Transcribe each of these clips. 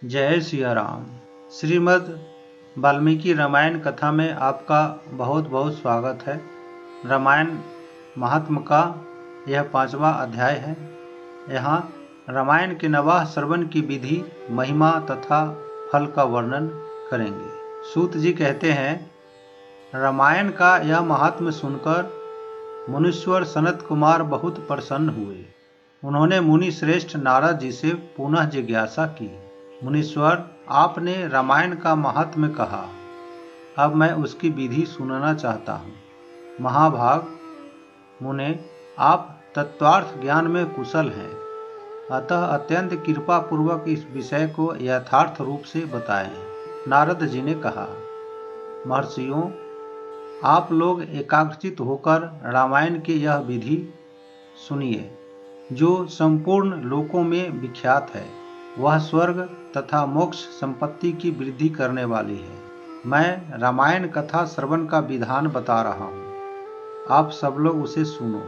जय सिया राम। श्रीमद् वाल्मीकि रामायण कथा में आपका बहुत बहुत स्वागत है। रामायण महात्म का यह 5वां अध्याय है। यहाँ रामायण के नवाह श्रवण की विधि, महिमा तथा फल का वर्णन करेंगे। सूत जी कहते हैं, रामायण का यह महात्म सुनकर मुनीश्वर सनत कुमार बहुत प्रसन्न हुए। उन्होंने मुनि श्रेष्ठ नारद जी से पुनः जिज्ञासा की, मुनीश्वर, आपने रामायण का महात्म्य कहा, अब मैं उसकी विधि सुनना चाहता हूँ। महाभाग मुने, आप तत्वार्थ ज्ञान में कुशल हैं, अतः अत्यंत कृपा पूर्वक इस विषय को यथार्थ रूप से बताएं। नारद जी ने कहा, महर्षियों, आप लोग एकाग्रचित होकर रामायण की यह विधि सुनिए, जो संपूर्ण लोकों में विख्यात है। वह स्वर्ग तथा मोक्ष संपत्ति की वृद्धि करने वाली है। मैं रामायण कथा श्रवण का विधान बता रहा हूँ, आप सब लोग उसे सुनो।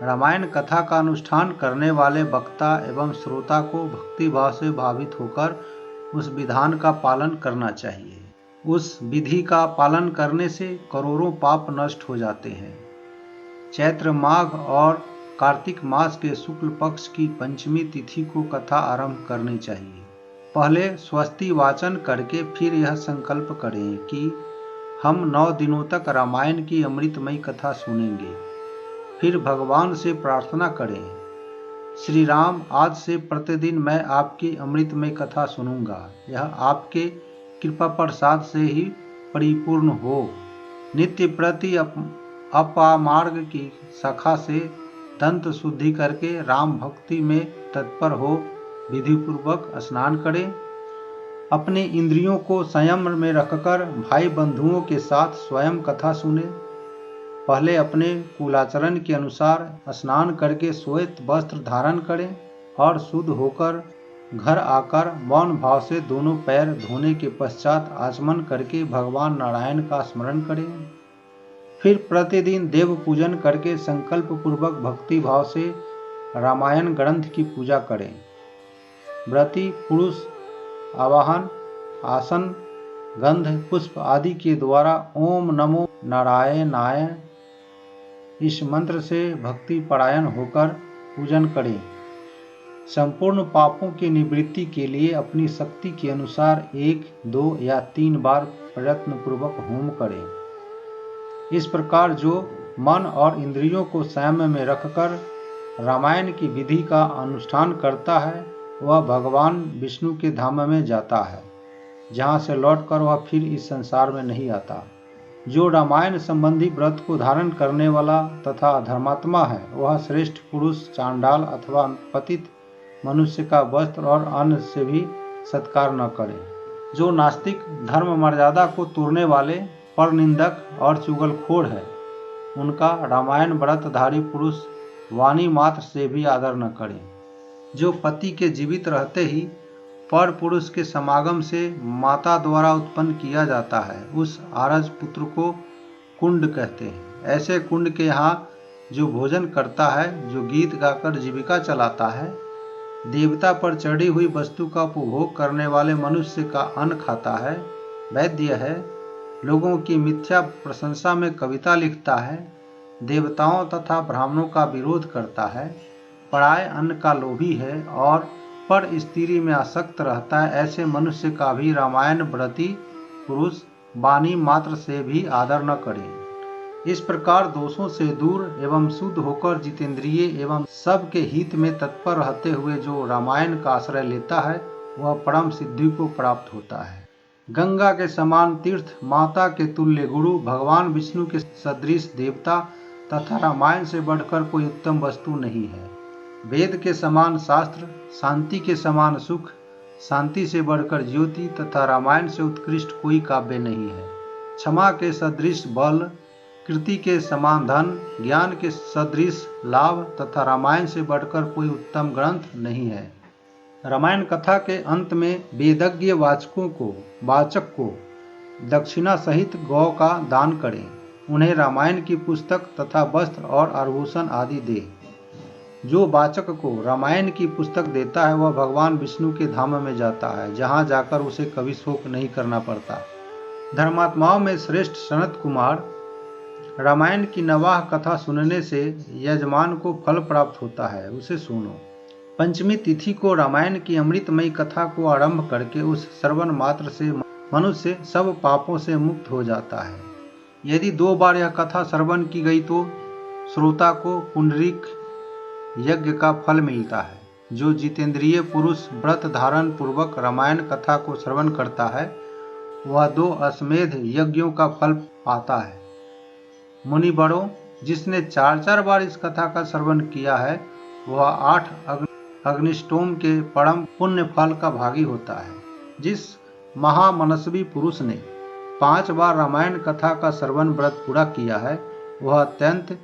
रामायण कथा का अनुष्ठान करने वाले वक्ता एवं श्रोता को भक्ति भाव से भावित होकर उस विधान का पालन करना चाहिए। उस विधि का पालन करने से करोड़ों पाप नष्ट हो जाते हैं। चैत्र माघ और कार्तिक मास के शुक्ल पक्ष की पंचमी तिथि को कथा आरंभ करनी चाहिए। पहले स्वस्ति वाचन करके फिर यह संकल्प करें कि हम 9 दिनों तक रामायण की अमृतमयी कथा सुनेंगे। फिर भगवान से प्रार्थना करें, श्री राम, आज से प्रतिदिन मैं आपकी अमृतमय कथा सुनूंगा। यह आपके कृपा प्रसाद से ही परिपूर्ण हो। नित्य प्रति अपामार्ग की शाखा से दंत शुद्धि करके राम भक्ति में तत्पर हो विधि पूर्वक स्नान करें। अपने इंद्रियों को संयम में रखकर भाई बंधुओं के साथ स्वयं कथा सुने। पहले अपने कुलाचरण के अनुसार स्नान करके श्वेत वस्त्र धारण करें और शुद्ध होकर घर आकर मौन भाव से दोनों पैर धोने के पश्चात आचमन करके भगवान नारायण का स्मरण करें। फिर प्रतिदिन देव पूजन करके संकल्प पूर्वक भक्ति भाव से रामायण ग्रंथ की पूजा करें। व्रती पुरुष आवाहन, आसन, गंध, पुष्प आदि के द्वारा ओम नमो नारायणाय इस मंत्र से भक्ति परायण होकर पूजन करें। संपूर्ण पापों की निवृत्ति के लिए अपनी शक्ति के अनुसार 1, 2 या 3 बार प्रयत्न पूर्वक होम करें। इस प्रकार जो मन और इंद्रियों को संयम में रखकर रामायण की विधि का अनुष्ठान करता है, वह भगवान विष्णु के धाम में जाता है, जहाँ से लौटकर वह फिर इस संसार में नहीं आता। जो रामायण संबंधी व्रत को धारण करने वाला तथा धर्मात्मा है, वह श्रेष्ठ पुरुष चांडाल अथवा पतित मनुष्य का वस्त्र और अन्न से भी सत्कार न करे। जो नास्तिक, धर्म मर्यादा को तोड़ने वाले, परनिंदक और चुगलखोर है, उनका रामायण व्रतधारी पुरुष वाणी मात्र से भी आदर न करे। जो पति के जीवित रहते ही पर पुरुष के समागम से माता द्वारा उत्पन्न किया जाता है, उस आरज पुत्र को कुंड कहते हैं। ऐसे कुंड के यहाँ जो भोजन करता है, जो गीत गाकर जीविका चलाता है, देवता पर चढ़ी हुई वस्तु का उपभोग करने वाले मनुष्य का अन्न खाता है, वैद्य है, लोगों की मिथ्या प्रशंसा में कविता लिखता है, देवताओं तथा ब्राह्मणों का विरोध करता है, पराये अन्न का लोभी है और पर स्त्री में आसक्त रहता है, ऐसे मनुष्य का भी रामायण व्रती पुरुष वाणी मात्र से भी आदर न करे। इस प्रकार दोषों से दूर एवं शुद्ध होकर जितेंद्रिय एवं सबके हित में तत्पर रहते हुए जो रामायण का आश्रय लेता है, वह परम सिद्धि को प्राप्त होता है। गंगा के समान तीर्थ, माता के तुल्य गुरु, भगवान विष्णु के सदृश देवता तथा रामायण से बढ़कर कोई उत्तम वस्तु नहीं है। वेद के समान शास्त्र, शांति के समान सुख, शांति से बढ़कर ज्योति तथा रामायण से उत्कृष्ट कोई काव्य नहीं है। क्षमा के सदृश बल, कृति के समान धन, ज्ञान के सदृश लाभ तथा रामायण से बढ़कर कोई उत्तम ग्रंथ नहीं है। रामायण कथा के अंत में वेदज्ञ वाचक को दक्षिणा सहित गौ का दान करें। उन्हें रामायण की पुस्तक तथा वस्त्र और आभूषण आदि दे। जो वाचक को रामायण की पुस्तक देता है वह भगवान विष्णु के धाम में जाता है, जहाँ जाकर उसे कभी शोक नहीं करना पड़ता। धर्मात्माओं में श्रेष्ठ सनत कुमार, रामायण की नवाह कथा सुनने से यजमान को फल प्राप्त होता है, उसे सुनो। पंचमी तिथि को रामायण की अमृतमयी कथा को आरंभ करके उस श्रवण मात्र से मनुष्य सब पापों से मुक्त हो जाता है। यदि 2 बार यह कथा श्रवण की गई तो श्रोता को पुंडरीक यज्ञ का फल मिलता है। जो जितेंद्रिय पुरुष व्रत धारण पूर्वक रामायण कथा को श्रवण करता है वह 2 अश्वमेध यज्ञों का फल पाता है। मुनिवरों, जिसने 4 बार इस कथा का श्रवण किया है वह 8 अग्निष्टोम के परम पुण्य फल का भागी होता है। जिस महामनस्वी पुरुष ने 5 बार रामायण कथा का श्रवण व्रत पूरा किया है वह अत्यंत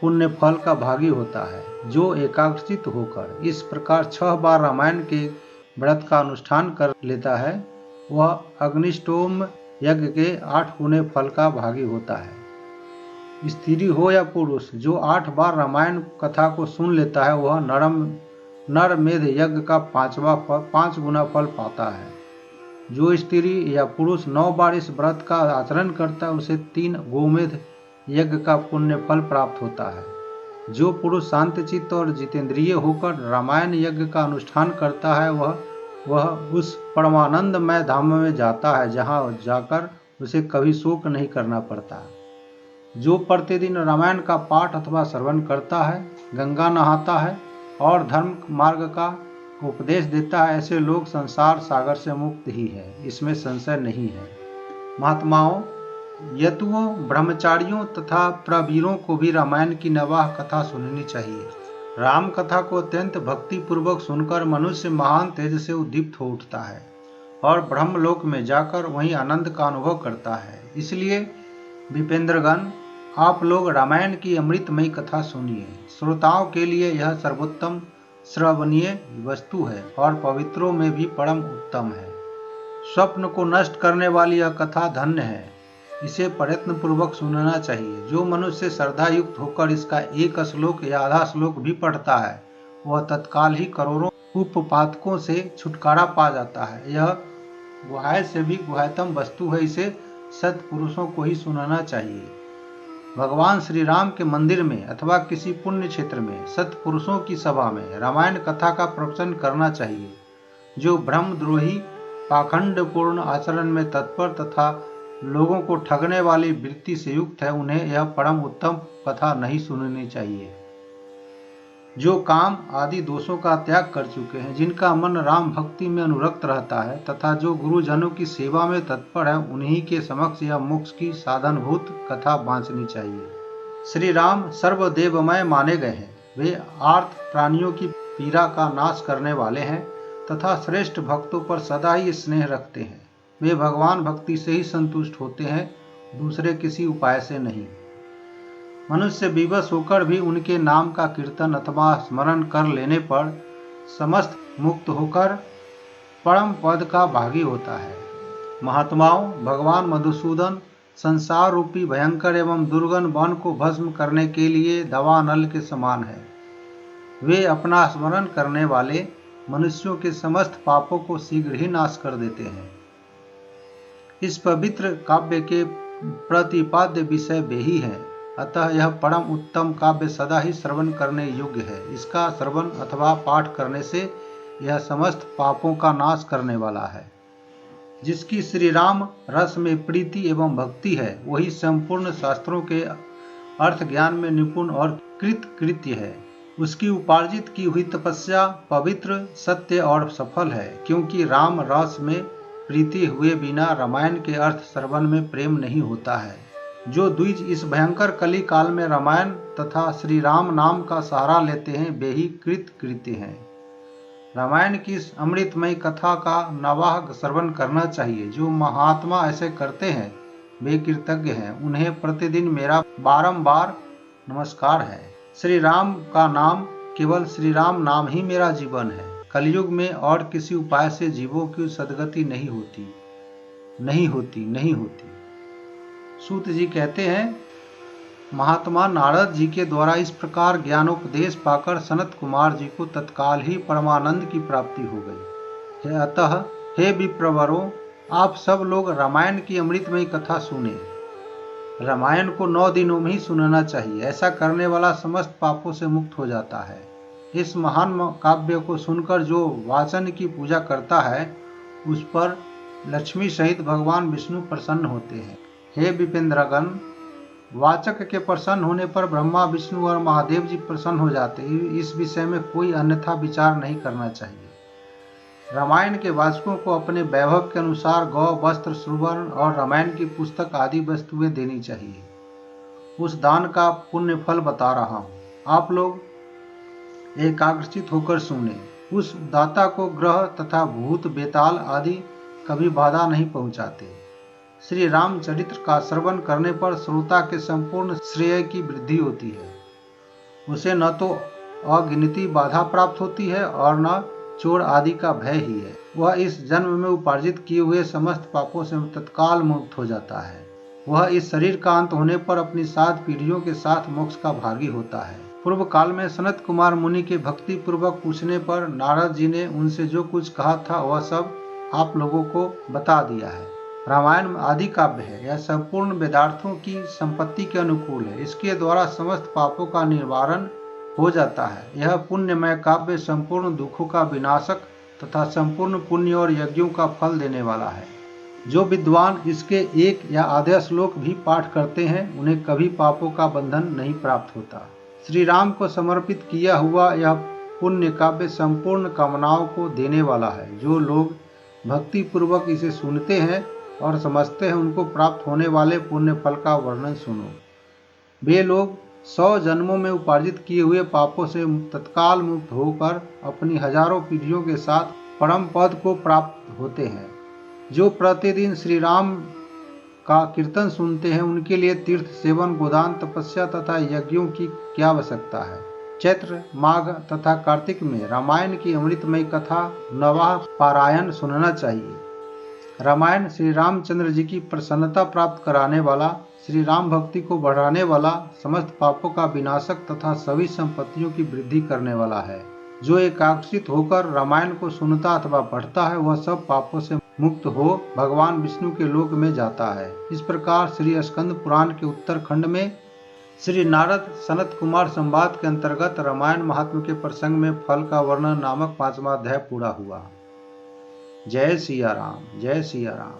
पुण्य फल का भागी होता है। जो एकाग्रचित होकर इस प्रकार 6 बार रामायण के व्रत का अनुष्ठान कर लेता है वह अग्निष्टोम यज्ञ के 8 पुण्य फल का भागी होता है। स्त्री हो या पुरुष, जो 8 बार रामायण कथा को सुन लेता है वह नरमेध यज्ञ का 5 गुना फल पाता है। जो स्त्री या पुरुष 9 बार इस व्रत का आचरण करता है उसे 3 गोमेध यज्ञ का पुण्य फल प्राप्त होता है। जो पुरुष शांतचित्त और जितेंद्रिय होकर रामायण यज्ञ का अनुष्ठान करता है वह उस परमानंदमय धाम में जाता है, जहाँ जाकर उसे कभी शोक नहीं करना पड़ता। जो प्रतिदिन रामायण का पाठ अथवा श्रवण करता है, गंगा नहाता है और धर्म मार्ग का उपदेश देता है, ऐसे लोग संसार सागर से मुक्त ही है, इसमें संशय नहीं है। महात्माओं, यतुओं, ब्रह्मचारियों तथा प्रवीरों को भी रामायण की नवाह कथा सुननी चाहिए। राम कथा को अत्यंत भक्ति पूर्वक सुनकर मनुष्य महान तेज से उद्दीप्त हो उठता है और ब्रह्मलोक में जाकर वहीं आनंद का अनुभव करता है। इसलिए विपेंद्रगण, आप लोग रामायण की अमृतमयी कथा सुनिए। श्रोताओं के लिए यह सर्वोत्तम श्रवणीय वस्तु है और पवित्रों में भी परम उत्तम है। स्वप्न को नष्ट करने वाली यह कथा धन्य है, इसे प्रयत्न पूर्वक सुनना चाहिए। जो मनुष्य श्रद्धा युक्त होकर इसका एक श्लोक या आधा श्लोक भी पढ़ता है वह तत्काल ही करोड़ों उपपातकों से छुटकारा पा जाता है। यह गुह्य से भी गुह्यतम वस्तु है, इसे सत्पुरुषों को ही सुनाना चाहिए। भगवान श्री राम के मंदिर में अथवा किसी पुण्य क्षेत्र में सत्पुरुषों की सभा में रामायण कथा का प्रवचन करना चाहिए। जो ब्रह्मद्रोही पाखंडपूर्ण आचरण में तत्पर तथा लोगों को ठगने वाली वृत्ति से युक्त है उन्हें यह परम उत्तम कथा नहीं सुननी चाहिए। जो काम आदि दोषों का त्याग कर चुके हैं, जिनका मन राम भक्ति में अनुरक्त रहता है तथा जो गुरुजनों की सेवा में तत्पर है, उन्हीं के समक्ष यह मोक्ष की साधनभूत कथा बांचनी चाहिए। श्री राम सर्वदेवमय माने गए हैं। वे आर्त प्राणियों की पीड़ा का नाश करने वाले हैं तथा श्रेष्ठ भक्तों पर सदा ही स्नेह रखते हैं। वे भगवान भक्ति से ही संतुष्ट होते हैं, दूसरे किसी उपाय से नहीं। मनुष्य विवश होकर भी उनके नाम का कीर्तन अथवा स्मरण कर लेने पर समस्त मुक्त होकर परम पद का भागी होता है। महात्माओं, भगवान मधुसूदन संसार रूपी भयंकर एवं दुर्गम वन को भस्म करने के लिए दावानल के समान है। वे अपना स्मरण करने वाले मनुष्यों के समस्त पापों को शीघ्र ही नाश कर देते हैं। इस पवित्र काव्य के प्रतिपाद्य विषय वे ही हैं, अतः यह परम उत्तम काव्य सदा ही श्रवण करने योग्य है। इसका श्रवण अथवा पाठ करने से यह समस्त पापों का नाश करने वाला है। जिसकी श्री राम रस में प्रीति एवं भक्ति है वही संपूर्ण शास्त्रों के अर्थ ज्ञान में निपुण और कृतकृत्य है। उसकी उपार्जित की हुई तपस्या पवित्र, सत्य और सफल है, क्योंकि राम रस में प्रीति हुए बिना रामायण के अर्थ श्रवण में प्रेम नहीं होता है। जो द्विज इस भयंकर कली काल में रामायण तथा श्री राम नाम का सहारा लेते हैं वे ही कृतकृत्य हैं। रामायण की इस अमृतमय कथा का नवाह श्रवण करना चाहिए। जो महात्मा ऐसे करते हैं वे कृतज्ञ हैं, उन्हें प्रतिदिन मेरा बारंबार नमस्कार है। श्री राम का नाम, केवल श्री राम नाम ही मेरा जीवन है। कलयुग में और किसी उपाय से जीवों की सदगति नहीं होती। सूत जी कहते हैं, महात्मा नारद जी के द्वारा इस प्रकार ज्ञानोपदेश पाकर सनत कुमार जी को तत्काल ही परमानंद की प्राप्ति हो गई। अतः हे विप्रवरों, आप सब लोग रामायण की अमृतमयी कथा सुने। रामायण को 9 दिनों में ही सुनना चाहिए। ऐसा करने वाला समस्त पापों से मुक्त हो जाता है। इस महान काव्य को सुनकर जो वाचन की पूजा करता है उस पर लक्ष्मी सहित भगवान विष्णु प्रसन्न होते हैं। हे विपेंद्रगण, वाचक के प्रसन्न होने पर ब्रह्मा विष्णु और महादेव जी प्रसन्न हो जाते हैं। इस विषय में कोई अन्यथा विचार नहीं करना चाहिए। रामायण के वाचकों को अपने वैभव के अनुसार गौ, वस्त्र, सुवर्ण और रामायण की पुस्तक आदि वस्तुएं देनी चाहिए। उस दान का पुण्य फल बता रहा हूँ, आप लोग एकाग्रचित होकर सुने। उस दाता को ग्रह तथा भूत, बेताल आदि कभी बाधा नहीं पहुंचाते। श्री रामचरित्र का श्रवण करने पर श्रोता के संपूर्ण श्रेय की वृद्धि होती है। उसे न तो अगिनती बाधा प्राप्त होती है और न चोर आदि का भय ही है। वह इस जन्म में उपार्जित किए हुए समस्त पापों से तत्काल मुक्त हो जाता है। वह इस शरीर का अंत होने पर अपनी 7 पीढ़ियों के साथ मोक्ष का भागी होता है। पूर्व काल में सनत कुमार मुनि के भक्ति पूर्वक पूछने पर नारद जी ने उनसे जो कुछ कहा था वह सब आप लोगों को बता दिया है। रामायण आदि काव्य है। यह संपूर्ण वेदार्थों की संपत्ति के अनुकूल है। इसके द्वारा समस्त पापों का निवारण हो जाता है। यह पुण्यमय काव्य संपूर्ण दुखों का विनाशक तथा संपूर्ण पुण्य और यज्ञों का फल देने वाला है। जो विद्वान इसके एक या आधे श्लोक भी पाठ करते हैं उन्हें कभी पापों का बंधन नहीं प्राप्त होता। श्री राम को समर्पित किया हुआ यह पुण्य काव्य संपूर्ण कामनाओं को देने वाला है। जो लोग भक्ति पूर्वक इसे सुनते हैं और समझते हैं उनको प्राप्त होने वाले पुण्य फल का वर्णन सुनो। वे लोग 100 जन्मों में उपार्जित किए हुए पापों से तत्काल मुक्त होकर अपनी हजारों पीढ़ियों के साथ परम पद को प्राप्त होते हैं। जो प्रतिदिन श्री राम का कीर्तन सुनते हैं उनके लिए तीर्थ सेवन, गोदान, तपस्या तथा यज्ञों की क्या आवश्यकता है। चैत्र, माघ तथा कार्तिक में रामायण की अमृतमयी कथा नवाह पारायण सुनना चाहिए। रामायण श्री रामचंद्र जी की प्रसन्नता प्राप्त कराने वाला, श्री राम भक्ति को बढ़ाने वाला, समस्त पापों का विनाशक तथा सभी संपत्तियों की वृद्धि करने वाला है। जो एकाग्रचित होकर रामायण को सुनता अथवा पढ़ता है वह सब पापों से मुक्त हो भगवान विष्णु के लोक में जाता है। इस प्रकार श्री स्कंद पुराण के उत्तरखंड में श्री नारद सनत कुमार संवाद के अंतर्गत रामायण महात्म्य के प्रसंग में फल का वर्णन नामक 5वां अध्याय पूरा हुआ। जय सिया राम, जय सिया राम।